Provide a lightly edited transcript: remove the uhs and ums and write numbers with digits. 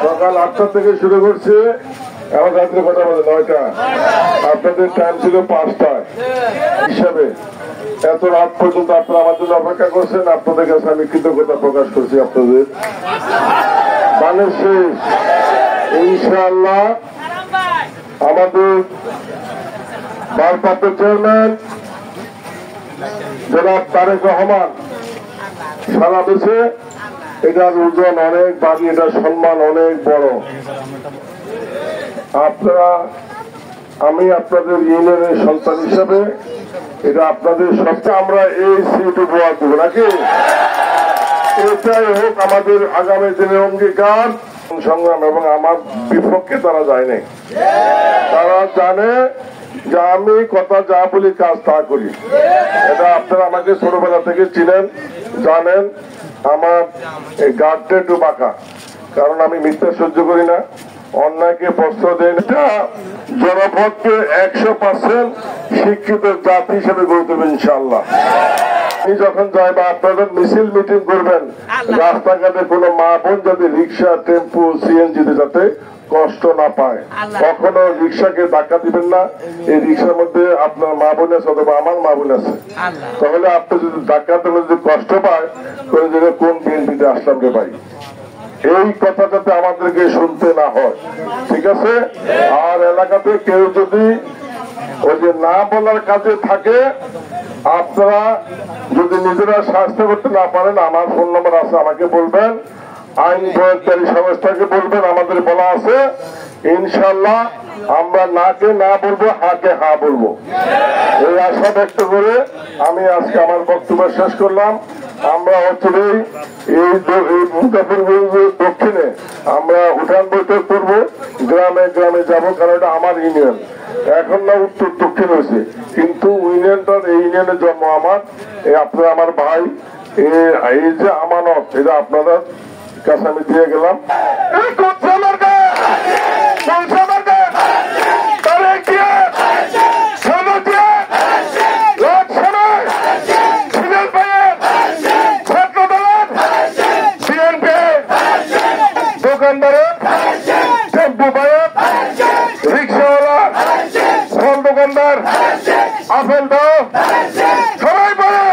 সকাল 8টা থেকে শুরু করছে, এখন রাত্রে কথা বলে 9টা, আপনাদের টাইম ছিল 5টায় হিসাবে। এত রাত পর্যন্ত আপনারা আমার জন্য অপেক্ষা করছেন, আপনাদের কাছে আমি কৃতজ্ঞতা প্রকাশ করছি। আপনাদের গানের শেষ ইনশাআল্লাহ আমাদের ভারপ্রাপ্ত চেয়ারম্যান জনাব তারেক রহমান সারা দেশে এটার ওজন অনেক বাড়ি, এটার সম্মান অনেক বড়। আপনারা, আমি আপনাদের ইউনিয়নের সন্তান হিসাবে এটা আপনাদের সবচেয়ে আমরা এই সিট উপহার দেবো নাকি? এটাই হোক আমাদের আগামী দিনের অঙ্গীকার সংগ্রাম। এবং আমার বিপক্ষে তারা যায় নাই, তারা জানে যে আমি কথা যা বলি কাজ তা করি। এটা আপনারা আমাকে ছোটবেলা থেকে চিনেন, জানেন। আমার এই গাঢ়টা একটু বাঁকা, কারণ আমি মিথ্যা সহ্য করি না, অন্যায়কে প্রশ্রয় দেয় না। এটা জনপদকে 100% শিক্ষিত জাতি হিসেবে গড়ে তুলবে ইনশাআল্লাহ। আমি যখন যাই বা আপনাদের মিছিল মিটিং করবেন, রাস্তাঘাটে কোনো মা বোন যাতে রিক্সা, টেম্পু, সিএনজিতে যাতে কষ্ট না পায়, কখনো রিক্সাকে ধাক্কা দিবেন না। এই রিক্সার মধ্যে আপনার মা বোন আছে অথবা আমার মা বোন আছে, তাহলে আপনি যদি ধাক্কা দেবেন, যদি কষ্ট পায়, কোন বিএনপিতে আসলাম রে ভাই, এই কথা যাতে আমাদেরকে শুনতে না হয়, ঠিক আছে? আর এলাকাতে কেউ যদি ওই যে না বলার কাজে থাকে, আপনারা যদি নিজেরা শাস্তি করতে না পারেন, আমার ফোন নম্বর আছে, আমাকে বলবেন, আইন প্রয়োগকারী সংস্থাকে বলবেন, আমাদের বলা আছে। ইনশাল্লাহ আমরা নাকে না বলবো, হাকে হা বলবো। এই আশা ব্যক্ত করে আমি আজকে আমার বক্তব্য শেষ করলাম। আমরা অচিরেই এই মুজাফরগঞ্জের দক্ষিণে আমরা উঠান বৈঠক করবো, গ্রামে গ্রামে যাবো, কারণ এটা আমার ইউনিয়ন। এখন না উত্তর দক্ষিণ হয়েছে, কিন্তু ইউনিয়নটার, এই ইউনিয়নের জন্ম আমার। আপনারা আমার ভাই, এই যে আমানত, এটা আপনাদের কাছে আমি দিয়ে গেলাম। দোকানদারের, টেম্পু বায়ক, রিক্সাওয়ালা, ফল দোকানদার, আপেল দাও, সবাই বলে